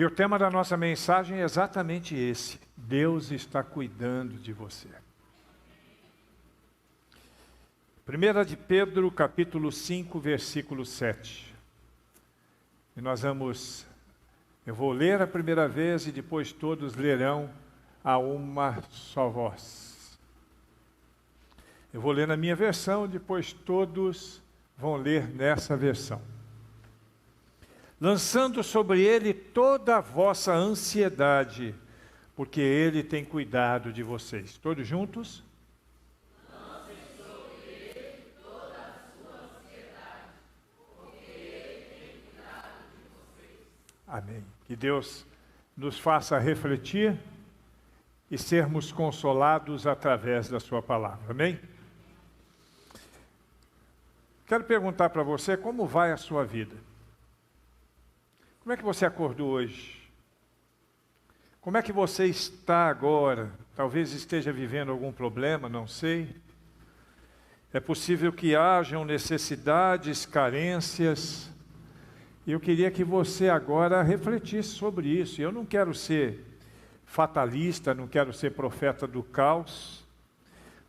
E o tema da nossa mensagem é exatamente esse: Deus está cuidando de você. 1 de Pedro, capítulo 5, versículo 7. E eu vou ler a primeira vez e depois todos lerão a uma só voz. Eu vou ler na minha versão, depois todos vão ler nessa versão. Lançando sobre ele toda a vossa ansiedade, porque ele tem cuidado de vocês. Todos juntos? Lancem sobre ele toda a sua ansiedade, porque ele tem cuidado de vocês. Amém. Que Deus nos faça refletir e sermos consolados através da sua palavra. Amém? Quero perguntar para você, como vai a sua vida? Como é que você acordou hoje? Como é que você está agora? Talvez esteja vivendo algum problema, não sei. É possível que hajam necessidades, carências. E eu queria que você agora refletisse sobre isso. Eu não quero ser fatalista, não quero ser profeta do caos,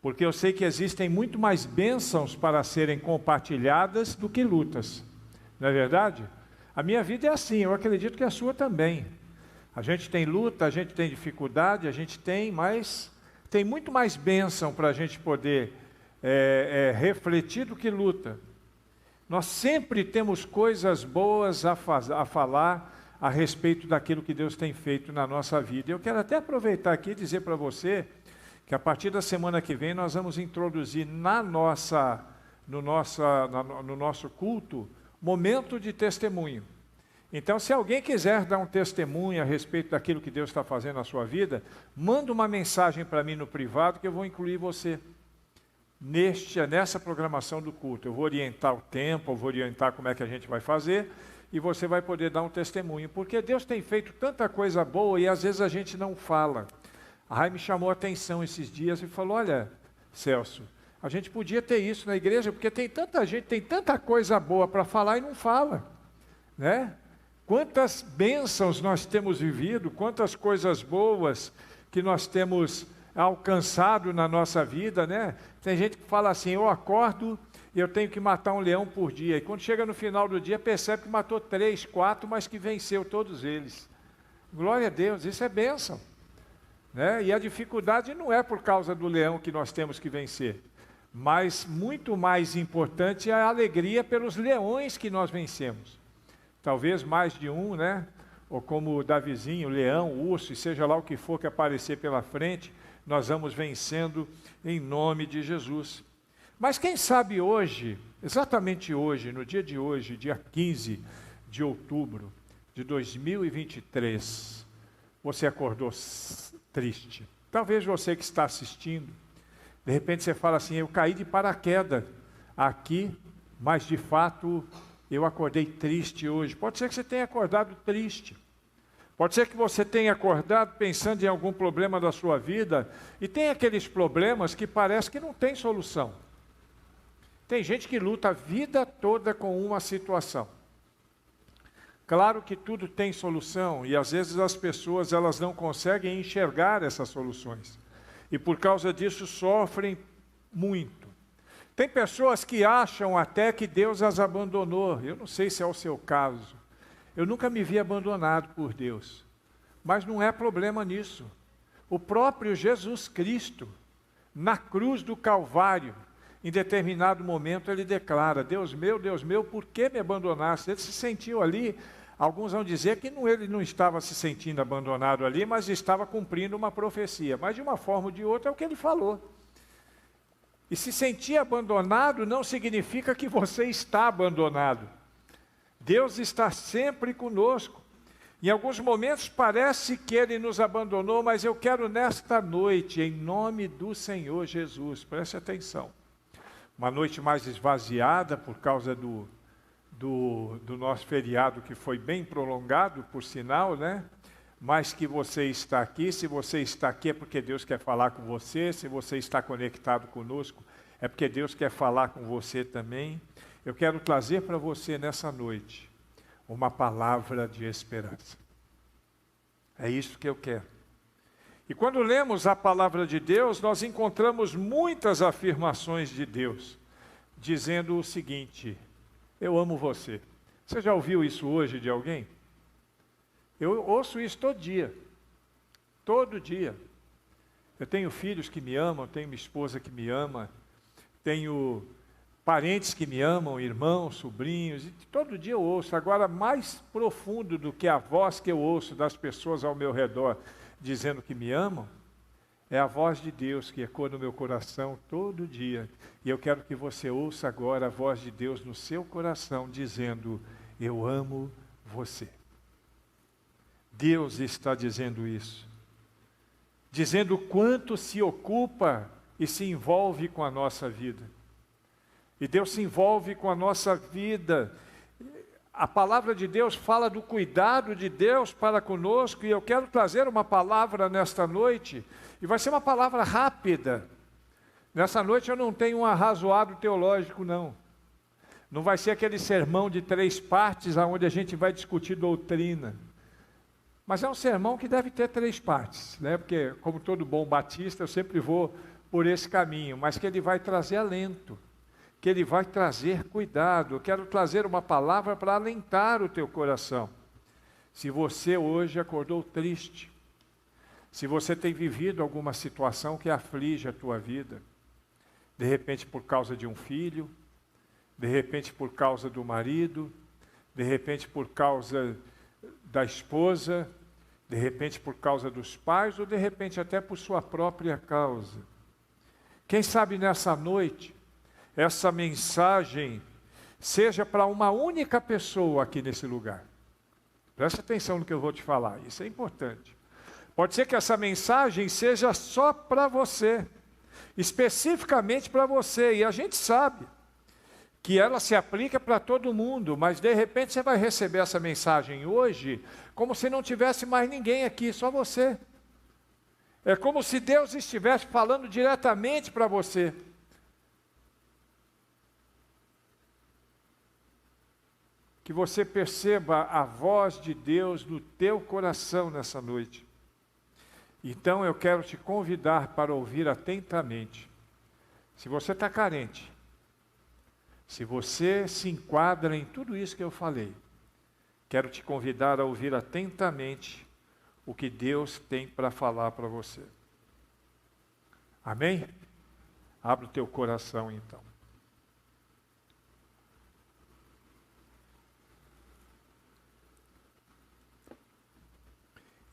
porque eu sei que existem muito mais bênçãos para serem compartilhadas do que lutas. Não é verdade? A minha vida é assim, eu acredito que a sua também. A gente tem luta, a gente tem dificuldade, mas tem muito mais bênção para a gente poder refletir do que luta. Nós sempre temos coisas boas a falar a respeito daquilo que Deus tem feito na nossa vida. Eu quero até aproveitar aqui e dizer para você que a partir da semana que vem nós vamos introduzir no nosso culto momento de testemunho. Então, se alguém quiser dar um testemunho a respeito daquilo que Deus está fazendo na sua vida, manda uma mensagem para mim no privado que eu vou incluir você nessa programação do culto. Eu vou orientar o tempo, eu vou orientar como é que a gente vai fazer e você vai poder dar um testemunho, porque Deus tem feito tanta coisa boa e às vezes a gente não fala. A Rai me chamou a atenção esses dias e falou: olha, Celso, a gente podia ter isso na igreja, porque tem tanta gente, tem tanta coisa boa para falar e não fala, né? Quantas bênçãos nós temos vivido, quantas coisas boas que nós temos alcançado na nossa vida, né? Tem gente que fala assim: eu acordo e eu tenho que matar um leão por dia, e quando chega no final do dia percebe que matou 3, 4, mas que venceu todos eles. Glória a Deus, isso é bênção, né? E a dificuldade não é por causa do leão que nós temos que vencer, mas muito mais importante é a alegria pelos leões que nós vencemos. Talvez mais de um, né? Ou como o Davizinho, o leão, o urso, e seja lá o que for que aparecer pela frente, nós vamos vencendo em nome de Jesus. Mas quem sabe hoje, exatamente hoje, no dia de hoje, dia 15 de outubro de 2023, você acordou triste. Talvez você que está assistindo, de repente você fala assim: eu caí de paraquedas aqui, mas de fato eu acordei triste hoje. Pode ser que você tenha acordado triste. Pode ser que você tenha acordado pensando em algum problema da sua vida, e tem aqueles problemas que parece que não tem solução. Tem gente que luta a vida toda com uma situação. Claro que tudo tem solução, e às vezes as pessoas elas não conseguem enxergar essas soluções. E por causa disso sofrem muito. Tem pessoas que acham até que Deus as abandonou. Eu não sei se é o seu caso. Eu nunca me vi abandonado por Deus. Mas não é problema nisso. O próprio Jesus Cristo, na cruz do Calvário, em determinado momento ele declara: Deus meu, por que me abandonaste? Ele se sentiu ali, alguns vão dizer que ele não estava se sentindo abandonado ali, mas estava cumprindo uma profecia. Mas de uma forma ou de outra é o que ele falou. E se sentir abandonado não significa que você está abandonado. Deus está sempre conosco. Em alguns momentos parece que Ele nos abandonou, mas eu quero nesta noite, em nome do Senhor Jesus, preste atenção. Uma noite mais esvaziada por causa do nosso feriado, que foi bem prolongado, por sinal, né? Mas que você está aqui. Se você está aqui é porque Deus quer falar com você. Se você está conectado conosco é porque Deus quer falar com você também. Eu quero trazer para você nessa noite uma palavra de esperança. É isso que eu quero. E quando lemos a palavra de Deus, nós encontramos muitas afirmações de Deus, dizendo o seguinte: eu amo você. Você já ouviu isso hoje de alguém? Eu ouço isso todo dia. Todo dia. Eu tenho filhos que me amam, tenho minha esposa que me ama, tenho parentes que me amam, irmãos, sobrinhos, e todo dia eu ouço. Agora, mais profundo do que a voz que eu ouço das pessoas ao meu redor dizendo que me amam, é a voz de Deus que ecoa no meu coração todo dia. E eu quero que você ouça agora a voz de Deus no seu coração dizendo: eu amo você. Deus está dizendo isso. Dizendo o quanto se ocupa e se envolve com a nossa vida. E Deus se envolve com a nossa vida. A palavra de Deus fala do cuidado de Deus para conosco, e eu quero trazer uma palavra nesta noite, e vai ser uma palavra rápida. Nessa noite eu não tenho um arrazoado teológico, não. Não vai ser aquele sermão de 3 partes, onde a gente vai discutir doutrina. Mas é um sermão que deve ter 3 partes, né? Porque, como todo bom batista, eu sempre vou por esse caminho, mas que ele vai trazer alento, que ele vai trazer cuidado. Eu quero trazer uma palavra para alentar o teu coração. Se você hoje acordou triste, se você tem vivido alguma situação que aflige a tua vida, de repente por causa de um filho, de repente por causa do marido, de repente por causa da esposa, de repente por causa dos pais, ou de repente até por sua própria causa. Quem sabe nessa noite, essa mensagem seja para uma única pessoa aqui nesse lugar. Presta atenção no que eu vou te falar, isso é importante. Pode ser que essa mensagem seja só para você, especificamente para você, e a gente sabe que ela se aplica para todo mundo, mas de repente você vai receber essa mensagem hoje, como se não tivesse mais ninguém aqui, só você. É como se Deus estivesse falando diretamente para você. Que você perceba a voz de Deus no teu coração nessa noite. Então eu quero te convidar para ouvir atentamente. Se você está carente, se você se enquadra em tudo isso que eu falei, quero te convidar a ouvir atentamente o que Deus tem para falar para você. Amém? Abre o teu coração então.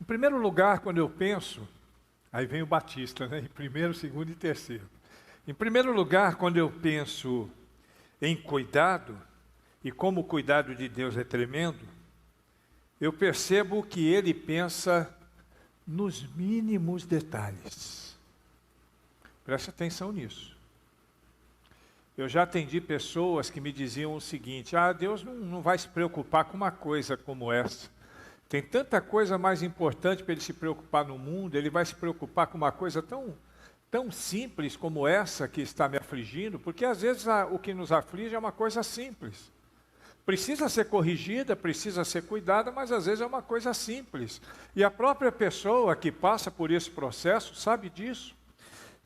Em primeiro lugar, quando eu penso, aí vem o Batista, né? Em primeiro, segundo e terceiro. Em primeiro lugar, quando eu penso em cuidado, e como o cuidado de Deus é tremendo, eu percebo que Ele pensa nos mínimos detalhes. Preste atenção nisso. Eu já atendi pessoas que me diziam o seguinte: Deus não vai se preocupar com uma coisa como essa. Tem tanta coisa mais importante para Ele se preocupar no mundo, Ele vai se preocupar com uma coisa tão simples como essa que está me afligindo, porque às vezes o que nos aflige é uma coisa simples. Precisa ser corrigida, precisa ser cuidada, mas às vezes é uma coisa simples. E a própria pessoa que passa por esse processo sabe disso.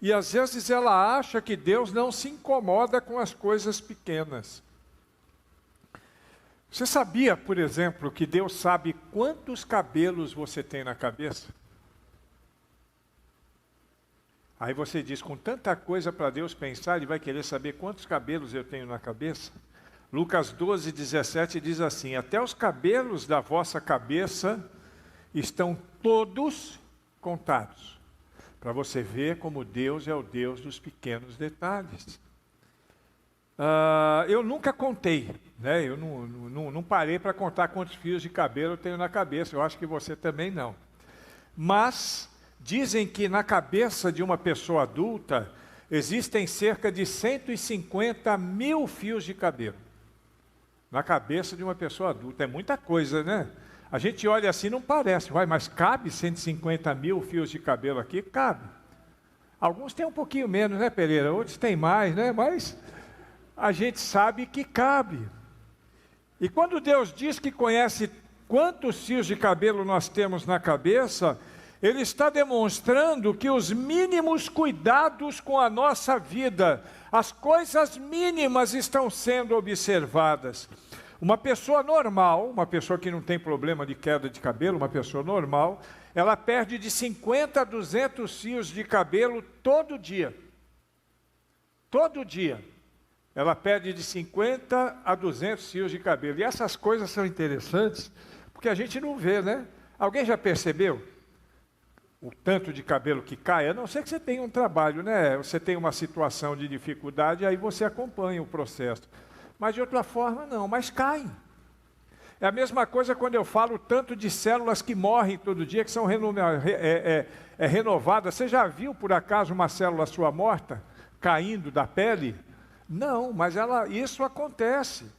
E às vezes ela acha que Deus não se incomoda com as coisas pequenas. Você sabia, por exemplo, que Deus sabe quantos cabelos você tem na cabeça? Aí você diz, com tanta coisa para Deus pensar, Ele vai querer saber quantos cabelos eu tenho na cabeça? Lucas 12, 17 diz assim: até os cabelos da vossa cabeça estão todos contados. Para você ver como Deus é o Deus dos pequenos detalhes. Eu nunca contei, né? Eu não parei para contar quantos fios de cabelo eu tenho na cabeça. Eu acho que você também não. Mas dizem que na cabeça de uma pessoa adulta existem cerca de 150 mil fios de cabelo. Na cabeça de uma pessoa adulta. É muita coisa, né? A gente olha assim, não parece. Mas cabe 150 mil fios de cabelo aqui? Cabe. Alguns têm um pouquinho menos, né, Pereira? Outros têm mais, né? Mas a gente sabe que cabe. E quando Deus diz que conhece quantos fios de cabelo nós temos na cabeça, ele está demonstrando que os mínimos cuidados com a nossa vida, as coisas mínimas estão sendo observadas. Uma pessoa normal, uma pessoa que não tem problema de queda de cabelo, uma pessoa normal, ela perde de 50 a 200 fios de cabelo todo dia. Todo dia. Ela perde de 50 a 200 fios de cabelo. E essas coisas são interessantes, porque a gente não vê, né? Alguém já percebeu o tanto de cabelo que cai? A não ser que você tenha um trabalho, né? Você tem uma situação de dificuldade, aí você acompanha o processo. Mas de outra forma, não. Mas caem. É a mesma coisa quando eu falo o tanto de células que morrem todo dia, que são renovadas. Você já viu, por acaso, uma célula sua morta caindo da pele? Não, mas isso acontece.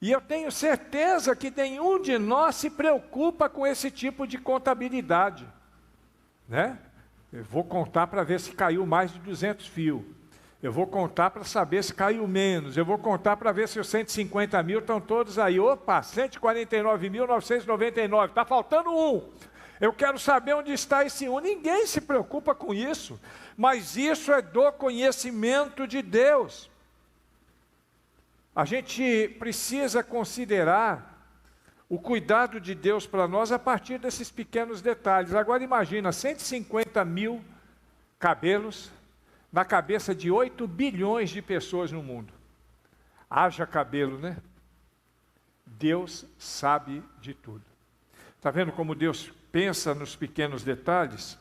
E eu tenho certeza que nenhum de nós se preocupa com esse tipo de contabilidade, né? Eu vou contar para ver se caiu mais de 200 fios. Eu vou contar para saber se caiu menos. Eu vou contar para ver se os 150 mil estão todos aí. Opa, 149.999, está faltando um. Eu quero saber onde está esse um. Ninguém se preocupa com isso, mas isso é do conhecimento de Deus. A gente precisa considerar o cuidado de Deus para nós a partir desses pequenos detalhes. Agora imagina, 150 mil cabelos na cabeça de 8 bilhões de pessoas no mundo. Haja cabelo, né? Deus sabe de tudo. Está vendo como Deus pensa nos pequenos detalhes?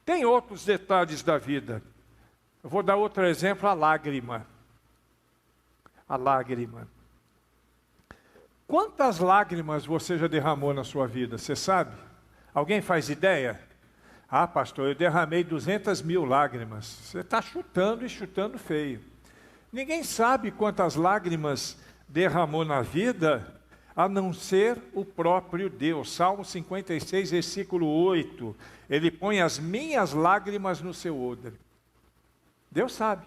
Tem outros detalhes da vida. Eu vou dar outro exemplo, a lágrima. A lágrima. Quantas lágrimas você já derramou na sua vida, você sabe? Alguém faz ideia? Ah, pastor, eu derramei 200 mil lágrimas. Você está chutando e chutando feio. Ninguém sabe quantas lágrimas derramou na vida, a não ser o próprio Deus. Salmo 56, versículo 8. Ele põe as minhas lágrimas no seu odre. Deus sabe.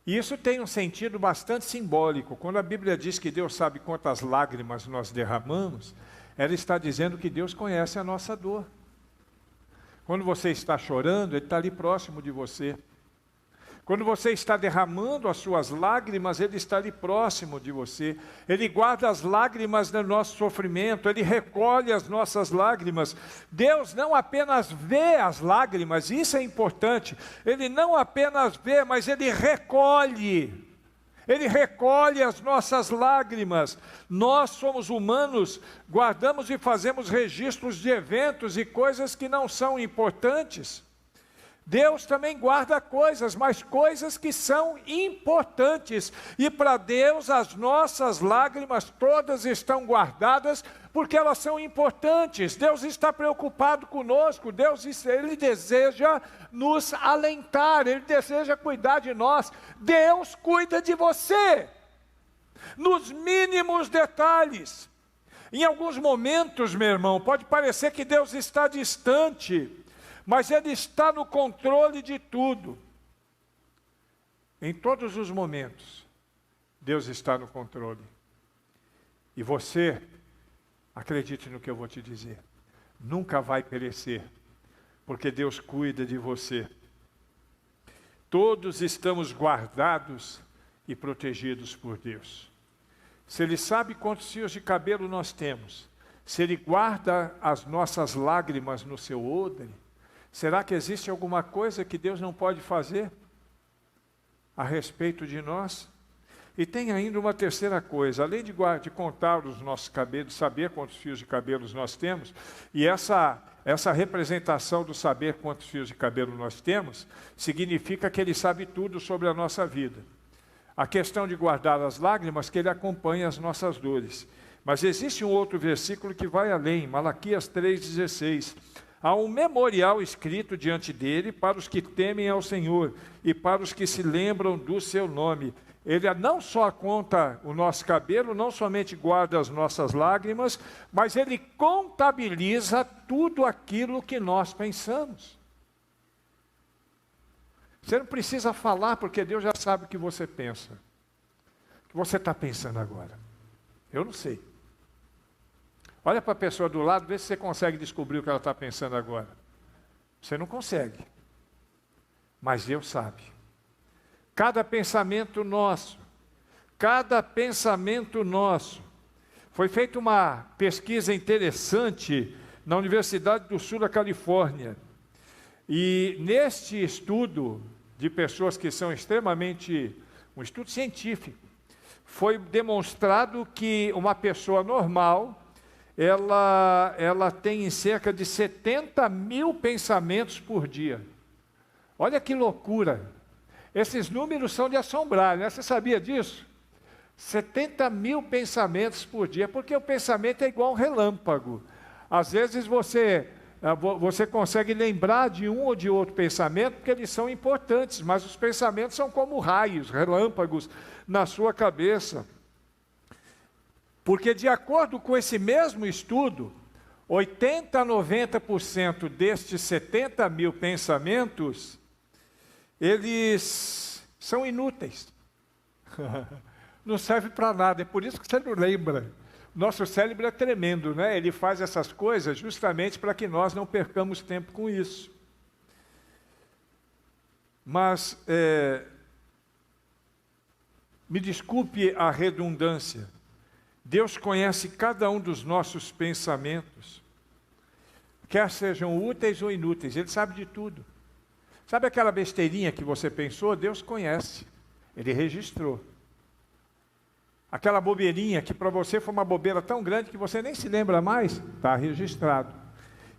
E isso tem um sentido bastante simbólico. Quando a Bíblia diz que Deus sabe quantas lágrimas nós derramamos, ela está dizendo que Deus conhece a nossa dor. Quando você está chorando, Ele está ali próximo de você. Quando você está derramando as suas lágrimas, Ele está ali próximo de você. Ele guarda as lágrimas do nosso sofrimento, Ele recolhe as nossas lágrimas. Deus não apenas vê as lágrimas, isso é importante. Ele não apenas vê, mas Ele recolhe. Ele recolhe as nossas lágrimas. Nós somos humanos, guardamos e fazemos registros de eventos e coisas que não são importantes. Deus também guarda coisas, mas coisas que são importantes. E para Deus as nossas lágrimas todas estão guardadas porque elas são importantes. Deus está preocupado conosco. Ele deseja nos alentar, Ele deseja cuidar de nós. Deus cuida de você, nos mínimos detalhes. Em alguns momentos, meu irmão, pode parecer que Deus está distante, mas Ele está no controle de tudo. Em todos os momentos, Deus está no controle. E você, acredite no que eu vou te dizer, nunca vai perecer, porque Deus cuida de você. Todos estamos guardados e protegidos por Deus. Se Ele sabe quantos fios de cabelo nós temos, se Ele guarda as nossas lágrimas no seu odre, será que existe alguma coisa que Deus não pode fazer a respeito de nós? E tem ainda uma terceira coisa, além de contar os nossos cabelos, saber quantos fios de cabelos nós temos, e essa representação do saber quantos fios de cabelo nós temos, significa que Ele sabe tudo sobre a nossa vida. A questão de guardar as lágrimas, que Ele acompanha as nossas dores. Mas existe um outro versículo que vai além, Malaquias 3,16. Há um memorial escrito diante dele para os que temem ao Senhor e para os que se lembram do seu nome. Ele não só conta o nosso cabelo, não somente guarda as nossas lágrimas, mas Ele contabiliza tudo aquilo que nós pensamos. Você não precisa falar, porque Deus já sabe o que você pensa. O que você está pensando agora? Eu não sei. Olha para a pessoa do lado, vê se você consegue descobrir o que ela está pensando agora. Você não consegue, mas Deus sabe. Cada pensamento nosso, foi feita uma pesquisa interessante na Universidade do Sul da Califórnia. E neste estudo de pessoas que são extremamente, um estudo científico, foi demonstrado que uma pessoa normal, ela tem cerca de 70 mil pensamentos por dia. Olha que loucura! Esses números são de assombrar, né? Você sabia disso? 70 mil pensamentos por dia, porque o pensamento é igual um relâmpago. Às vezes você consegue lembrar de um ou de outro pensamento, porque eles são importantes, mas os pensamentos são como raios, relâmpagos na sua cabeça. Porque de acordo com esse mesmo estudo, 80 a 90% destes 70 mil pensamentos, eles são inúteis. Não serve para nada, é por isso que você não lembra. Nosso cérebro é tremendo, né? Ele faz essas coisas justamente para que nós não percamos tempo com isso. Mas, me desculpe a redundância, Deus conhece cada um dos nossos pensamentos, quer sejam úteis ou inúteis, Ele sabe de tudo. Sabe aquela besteirinha que você pensou? Deus conhece, Ele registrou. Aquela bobeirinha que para você foi uma bobeira tão grande que você nem se lembra mais, está registrado.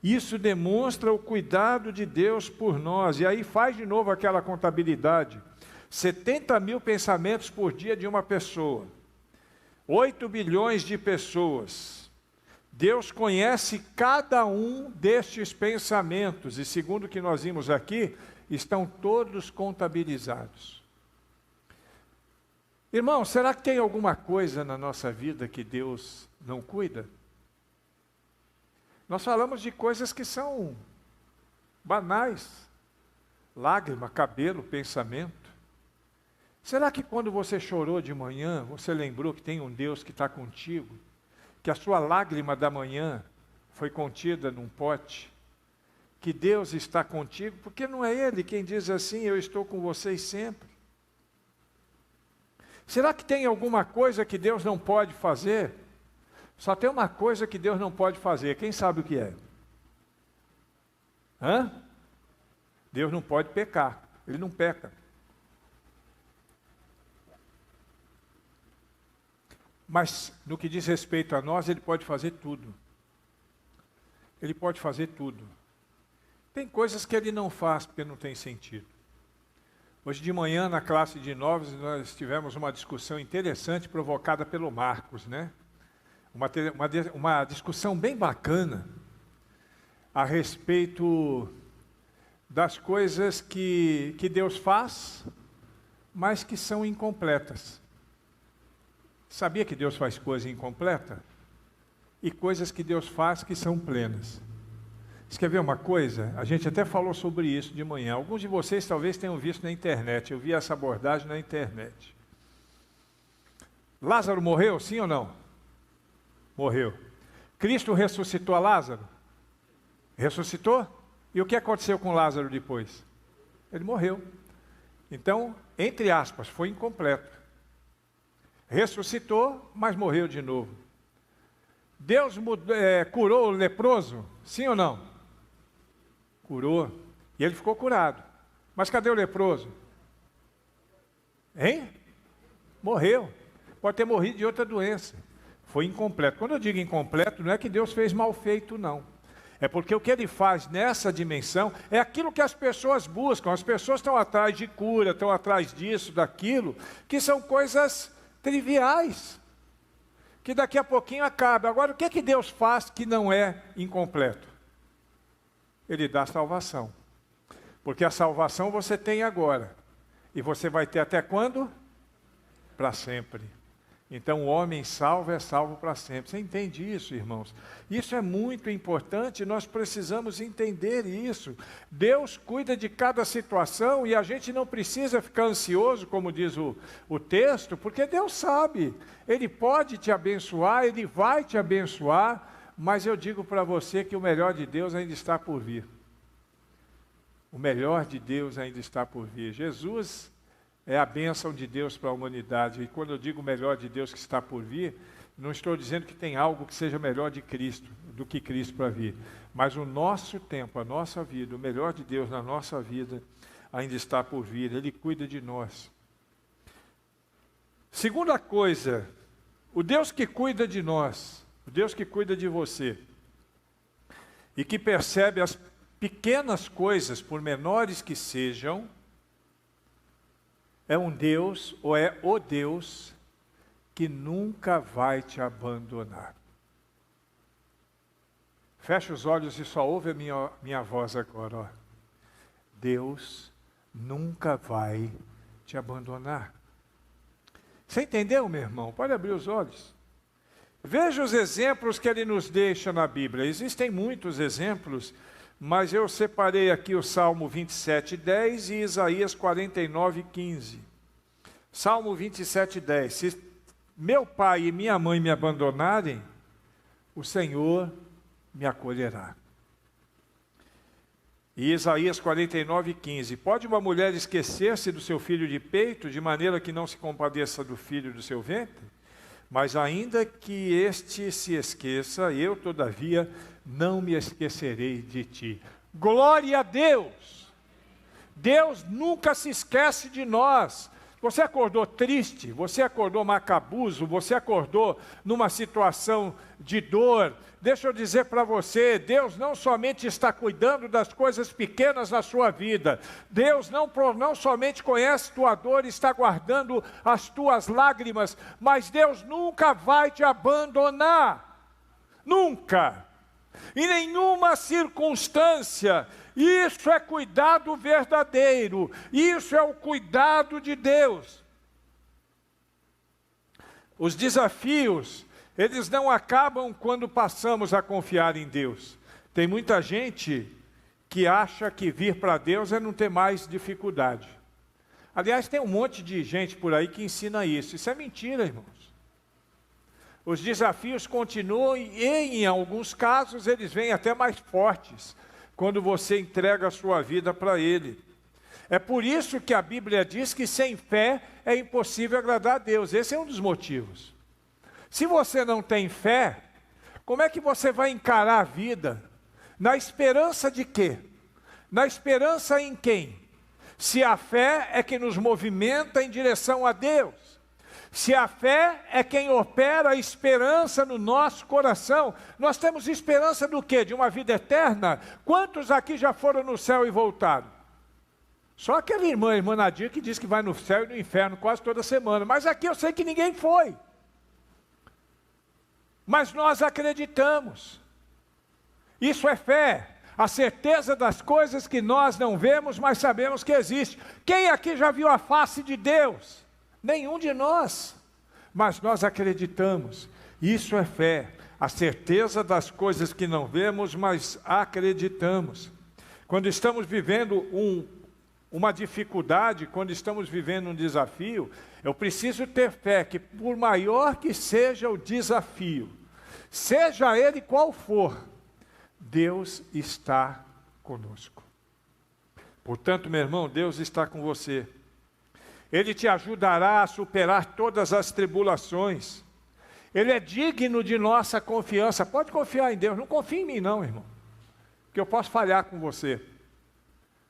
Isso demonstra o cuidado de Deus por nós. E aí faz de novo aquela contabilidade. 70 mil pensamentos por dia de uma pessoa. 8 bilhões de pessoas. Deus conhece cada um destes pensamentos. E segundo o que nós vimos aqui, estão todos contabilizados. Irmão, será que tem alguma coisa na nossa vida que Deus não cuida? Nós falamos de coisas que são banais. Lágrima, cabelo, pensamento. Será que quando você chorou de manhã, você lembrou que tem um Deus que está contigo? Que a sua lágrima da manhã foi contida num pote? Que Deus está contigo? Porque não é Ele quem diz assim, eu estou com vocês sempre. Será que tem alguma coisa que Deus não pode fazer? Só tem uma coisa que Deus não pode fazer, quem sabe o que é? Deus não pode pecar, Ele não peca. Mas no que diz respeito a nós, Ele pode fazer tudo. Ele pode fazer tudo. Tem coisas que Ele não faz porque não tem sentido. Hoje de manhã, na classe de novos, nós tivemos uma discussão interessante provocada pelo Marcos, né? Uma discussão bem bacana a respeito das coisas que Deus faz, mas que são incompletas. Sabia que Deus faz coisa incompleta? E coisas que Deus faz que são plenas. Você quer ver uma coisa? A gente até falou sobre isso de manhã. Alguns de vocês talvez tenham visto na internet. Eu vi essa abordagem na internet. Lázaro morreu, sim ou não? Morreu. Cristo ressuscitou a Lázaro? Ressuscitou? E o que aconteceu com Lázaro depois? Ele morreu. Então, entre aspas, foi incompleto. Ressuscitou, mas morreu de novo. Deus curou o leproso? Sim ou não? Curou. E ele ficou curado. Mas cadê o leproso? Hein? Morreu. Pode ter morrido de outra doença. Foi incompleto. Quando eu digo incompleto, não é que Deus fez mal feito, não. É porque o que Ele faz nessa dimensão é aquilo que as pessoas buscam. As pessoas estão atrás de cura, estão atrás disso, daquilo, que são coisas triviais, que daqui a pouquinho acaba. Agora, o que é que Deus faz que não é incompleto? Ele dá salvação. Porque a salvação você tem agora. E você vai ter até quando? Para sempre. Então o homem salvo é salvo para sempre. Você entende isso, irmãos? Isso é muito importante, nós precisamos entender isso. Deus cuida de cada situação e a gente não precisa ficar ansioso, como diz o texto, porque Deus sabe. Ele pode te abençoar, Ele vai te abençoar, Mas eu digo para você que o melhor de Deus ainda está por vir. O melhor de Deus ainda está por vir. Jesus é a bênção de Deus para a humanidade. E quando eu digo o melhor de Deus que está por vir, não estou dizendo que tem algo que seja melhor de Cristo, do que Cristo para vir. Mas o nosso tempo, a nossa vida, o melhor de Deus na nossa vida ainda está por vir. Ele cuida de nós. Segunda coisa, o Deus que cuida de nós, o Deus que cuida de você, e que percebe as pequenas coisas, por menores que sejam, é um Deus, ou é o Deus, que nunca vai te abandonar. Fecha os olhos e só ouve a minha voz agora. Ó. Deus nunca vai te abandonar. Você entendeu, meu irmão? Pode abrir os olhos. Veja os exemplos que ele nos deixa na Bíblia. Existem muitos exemplos, mas eu separei aqui o Salmo 27:10 e Isaías 49:15. Salmo 27:10. Se meu pai e minha mãe me abandonarem, o Senhor me acolherá. E Isaías 49:15. Pode uma mulher esquecer-se do seu filho de peito, de maneira que não se compadeça do filho do seu ventre? Mas ainda que este se esqueça, eu, todavia, não me esquecerei de ti. Glória a Deus! Deus nunca se esquece de nós. Você acordou triste, você acordou macabuzo, você acordou numa situação de dor. Deixa eu dizer para você, Deus não somente está cuidando das coisas pequenas na sua vida. Deus não somente conhece tua dor e está guardando as tuas lágrimas, mas Deus nunca vai te abandonar. Nunca. Em nenhuma circunstância. Isso é cuidado verdadeiro. Isso é o cuidado de Deus. Os desafios, eles não acabam quando passamos a confiar em Deus. Tem muita gente que acha que vir para Deus é não ter mais dificuldade. Aliás, tem um monte de gente por aí que ensina isso. Isso é mentira, irmãos. Os desafios continuam e, em alguns casos, eles vêm até mais fortes quando você entrega a sua vida para Ele. É por isso que a Bíblia diz que sem fé é impossível agradar a Deus. Esse é um dos motivos. Se você não tem fé, como é que você vai encarar a vida? Na esperança de quê? Na esperança em quem? Se a fé é que nos movimenta em direção a Deus. Se a fé é quem opera a esperança no nosso coração, nós temos esperança do quê? De uma vida eterna? Quantos aqui já foram no céu e voltaram? Só aquela irmã Nadir, que diz que vai no céu e no inferno quase toda semana. Mas aqui eu sei que ninguém foi. Mas nós acreditamos. Isso é fé. A certeza das coisas que nós não vemos, mas sabemos que existe. Quem aqui já viu a face de Deus? Nenhum de nós, mas nós acreditamos. Isso é fé, a certeza das coisas que não vemos, mas acreditamos. Quando estamos vivendo uma dificuldade, quando estamos vivendo um desafio, eu preciso ter fé que, por maior que seja o desafio, seja ele qual for, Deus está conosco. Portanto, meu irmão, Deus está com você. Ele te ajudará a superar todas as tribulações. Ele é digno de nossa confiança. Pode confiar em Deus. Não confie em mim não, irmão. Porque eu posso falhar com você.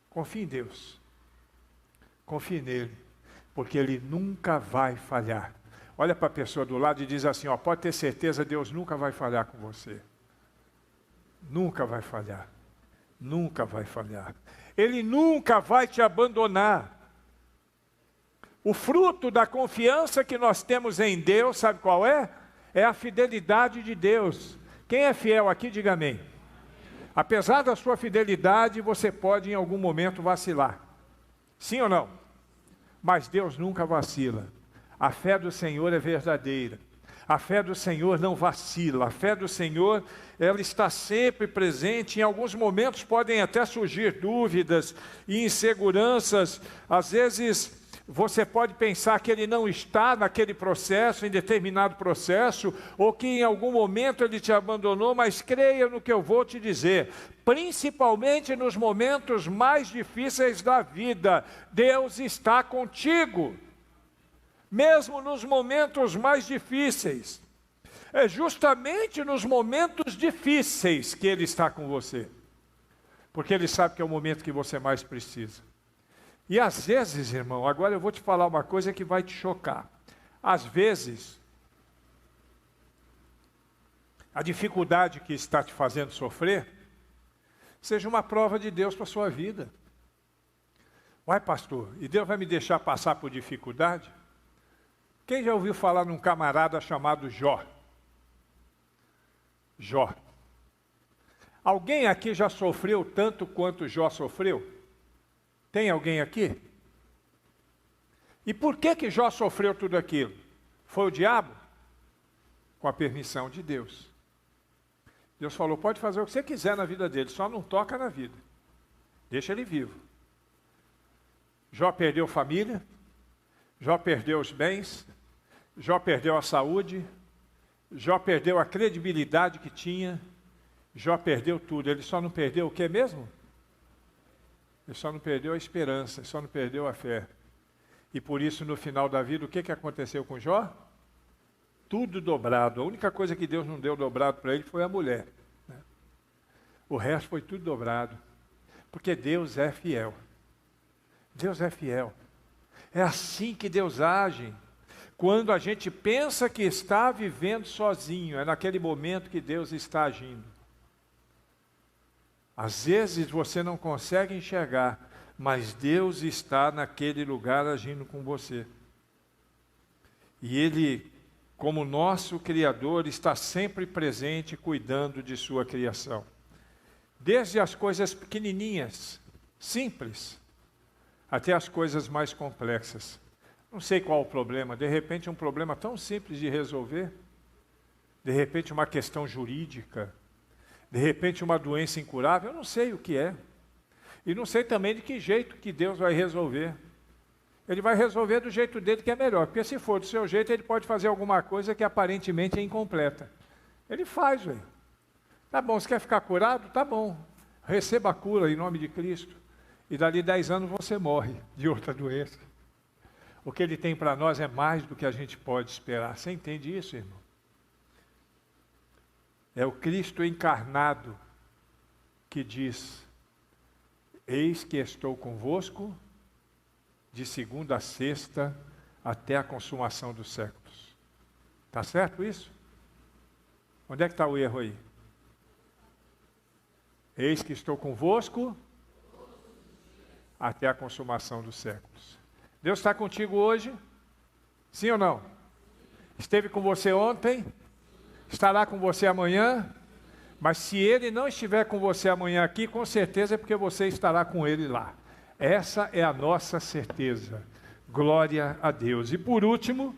Confie em Deus. Confie nele. Porque Ele nunca vai falhar. Olha para a pessoa do lado e diz assim, ó, pode ter certeza, Deus nunca vai falhar com você. Nunca vai falhar. Nunca vai falhar. Ele nunca vai te abandonar. O fruto da confiança que nós temos em Deus, sabe qual é? É a fidelidade de Deus. Quem é fiel aqui, diga amém. Apesar da sua fidelidade, você pode em algum momento vacilar. Sim ou não? Mas Deus nunca vacila. A fé do Senhor é verdadeira. A fé do Senhor não vacila. A fé do Senhor, ela está sempre presente. Em alguns momentos podem até surgir dúvidas e inseguranças. Às vezes Você pode pensar que ele não está naquele processo, em determinado processo, ou que em algum momento ele te abandonou, mas creia no que eu vou te dizer. Principalmente nos momentos mais difíceis da vida, Deus está contigo. Mesmo nos momentos mais difíceis. É justamente nos momentos difíceis que Ele está com você. Porque Ele sabe que é o momento que você mais precisa. E às vezes, irmão, agora eu vou te falar uma coisa que vai te chocar. Às vezes, a dificuldade que está te fazendo sofrer, seja uma prova de Deus para a sua vida. Uai, pastor, e Deus vai me deixar passar por dificuldade? Quem já ouviu falar num camarada chamado Jó? Jó. Alguém aqui já sofreu tanto quanto Jó sofreu? Tem alguém aqui? E por que Jó sofreu tudo aquilo? Foi o diabo? Com a permissão de Deus. Deus falou, pode fazer o que você quiser na vida dele, só não toca na vida. Deixa ele vivo. Jó perdeu família, Jó perdeu os bens, Jó perdeu a saúde, Jó perdeu a credibilidade que tinha, Jó perdeu tudo. Ele só não perdeu o que mesmo? Ele só não perdeu a esperança, ele só não perdeu a fé. E por isso, no final da vida, o que aconteceu com Jó? Tudo dobrado. A única coisa que Deus não deu dobrado para ele foi a mulher. Né? O resto foi tudo dobrado. Porque Deus é fiel. Deus é fiel. É assim que Deus age. Quando a gente pensa que está vivendo sozinho, é naquele momento que Deus está agindo. Às vezes você não consegue enxergar, mas Deus está naquele lugar agindo com você. E Ele, como nosso Criador, está sempre presente, cuidando de sua criação. Desde as coisas pequenininhas, simples, até as coisas mais complexas. Não sei qual o problema, de repente um problema tão simples de resolver, de repente uma questão jurídica, de repente uma doença incurável, eu não sei o que é. E não sei também de que jeito que Deus vai resolver. Ele vai resolver do jeito dele que é melhor, porque se for do seu jeito, ele pode fazer alguma coisa que aparentemente é incompleta. Ele faz, velho. Tá bom, você quer ficar curado? Tá bom. Receba a cura em nome de Cristo. E dali 10 anos você morre de outra doença. O que Ele tem para nós é mais do que a gente pode esperar. Você entende isso, irmão? É o Cristo encarnado que diz, eis que estou convosco de segunda a sexta até a consumação dos séculos. Está certo isso? Onde é que está o erro aí? Eis que estou convosco até a consumação dos séculos. Deus está contigo hoje? Sim ou não? Esteve com você ontem? Estará com você amanhã? Mas se Ele não estiver com você amanhã aqui, com certeza é porque você estará com Ele lá. Essa é a nossa certeza. Glória a Deus. E por último,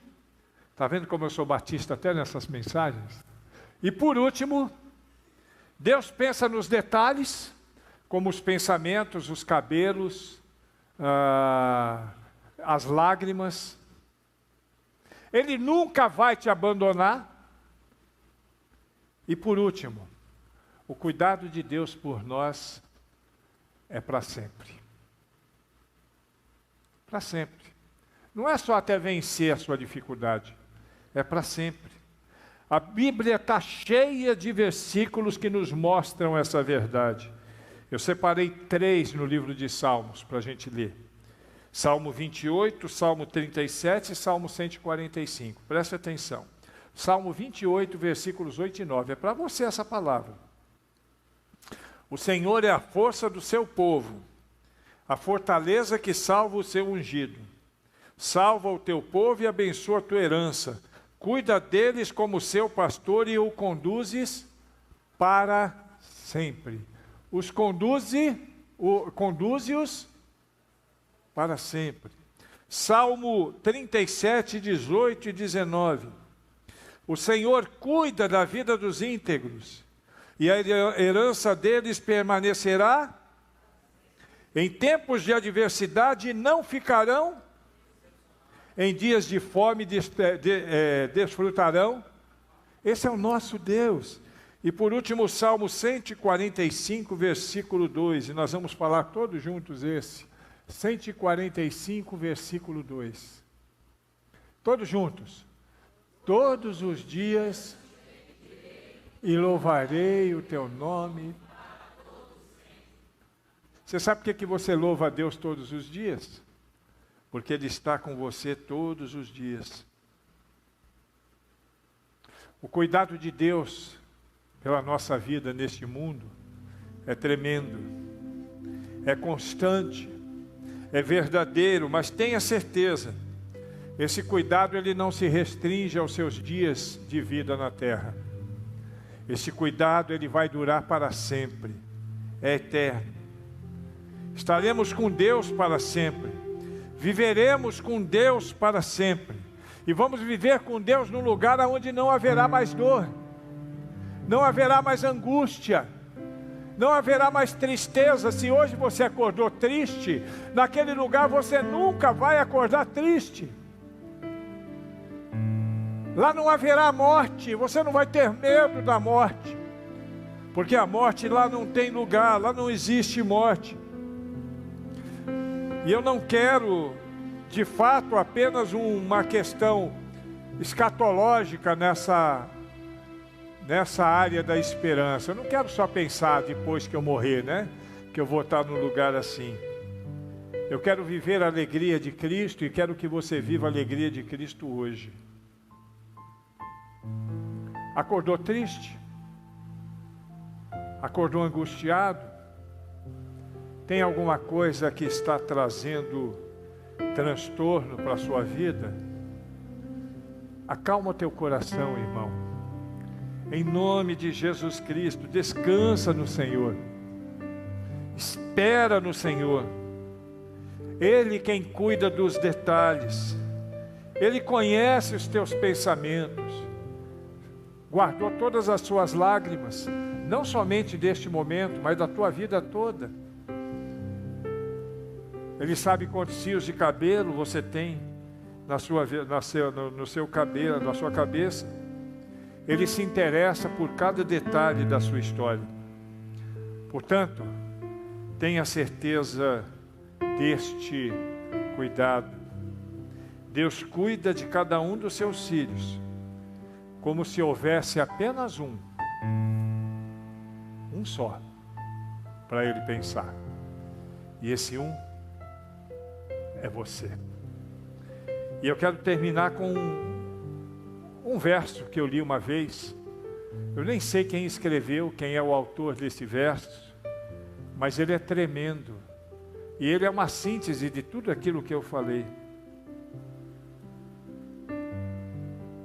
está vendo como eu sou batista até nessas mensagens? E por último, Deus pensa nos detalhes, como os pensamentos, os cabelos, as lágrimas. Ele nunca vai te abandonar. E por último, o cuidado de Deus por nós é para sempre. Para sempre. Não é só até vencer a sua dificuldade, é para sempre. A Bíblia está cheia de versículos que nos mostram essa verdade. Eu separei 3 no livro de Salmos para a gente ler. Salmo 28, Salmo 37 e Salmo 145. Preste atenção. Salmo 28, versículos 8 e 9. É para você essa palavra. O Senhor é a força do seu povo, a fortaleza que salva o seu ungido. Salva o teu povo e abençoa a tua herança. Cuida deles como seu pastor e o conduzes para sempre. Conduze-os para sempre. Salmo 37, 18 e 19. O Senhor cuida da vida dos íntegros, e a herança deles permanecerá. Em tempos de adversidade não ficarão Em dias de fome desfrutarão. Esse é o nosso Deus. E por último, o Salmo 145, versículo 2. E nós vamos falar todos juntos esse. 145, versículo 2. Todos juntos. Todos os dias e louvarei o teu nome. Você sabe por que você louva a Deus todos os dias? Porque Ele está com você todos os dias. O cuidado de Deus pela nossa vida neste mundo é tremendo, é constante, é verdadeiro, mas tenha certeza, esse cuidado ele não se restringe aos seus dias de vida na terra. Esse cuidado ele vai durar para sempre, é eterno. Estaremos com Deus para sempre, viveremos com Deus para sempre, e vamos viver com Deus num lugar onde não haverá mais dor, não haverá mais angústia, não haverá mais tristeza. Se hoje você acordou triste, naquele lugar você nunca vai acordar triste. Lá não haverá morte, você não vai ter medo da morte, porque a morte lá não tem lugar, lá não existe morte. E eu não quero, de fato, apenas uma questão escatológica nessa área da esperança. Eu não quero só pensar depois que eu morrer, né? Que eu vou estar num lugar assim. Eu quero viver a alegria de Cristo e quero que você viva a alegria de Cristo hoje. Acordou triste? Acordou angustiado? Tem alguma coisa que está trazendo transtorno para a sua vida? Acalma o teu coração, irmão. Em nome de Jesus Cristo, descansa no Senhor. Espera no Senhor. Ele quem cuida dos detalhes. Ele conhece os teus pensamentos. Guardou todas as suas lágrimas, não somente deste momento, mas da tua vida toda. Ele sabe quantos fios de cabelo você tem no seu cabelo, na sua cabeça. Ele se interessa por cada detalhe da sua história. Portanto, tenha certeza deste cuidado. Deus cuida de cada um dos seus filhos, como se houvesse apenas um só, para Ele pensar. E esse um é você. E eu quero terminar com um verso que eu li uma vez. Eu nem sei quem escreveu, quem é o autor desse verso, mas ele é tremendo. E ele é uma síntese de tudo aquilo que eu falei.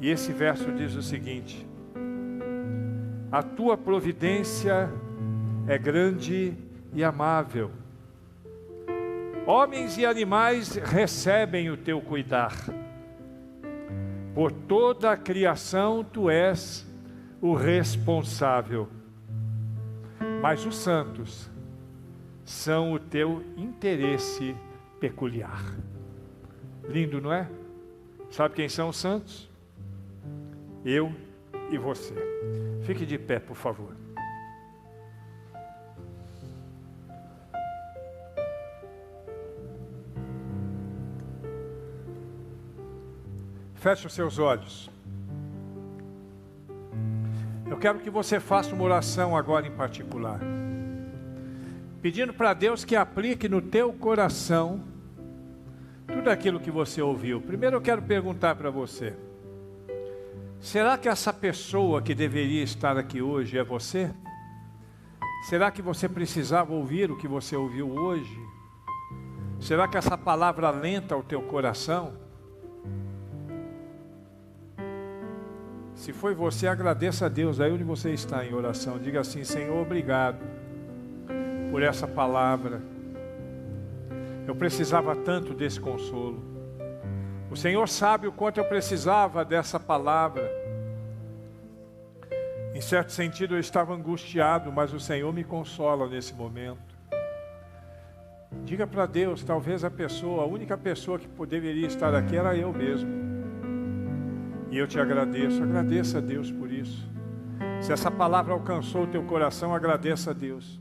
E esse verso diz o seguinte: a tua providência é grande e amável. Homens e animais recebem o teu cuidar. Por toda a criação tu és o responsável. Mas os santos são o teu interesse peculiar. Lindo, não é? Sabe quem são os santos? Eu e você. Fique de pé, por favor. Feche os seus olhos. Eu quero que você faça uma oração agora em particular, pedindo para Deus que aplique no teu coração tudo aquilo que você ouviu. Primeiro eu quero perguntar para você: será que essa pessoa que deveria estar aqui hoje é você? Será que você precisava ouvir o que você ouviu hoje? Será que essa palavra alenta o teu coração? Se foi você, agradeça a Deus aí onde você está em oração. Diga assim: Senhor, obrigado por essa palavra. Eu precisava tanto desse consolo. O Senhor sabe o quanto eu precisava dessa palavra. Em certo sentido eu estava angustiado, mas o Senhor me consola nesse momento. Diga para Deus, talvez a única pessoa que deveria estar aqui era eu mesmo. E eu te agradeço, agradeça a Deus por isso. Se essa palavra alcançou o teu coração, agradeça a Deus.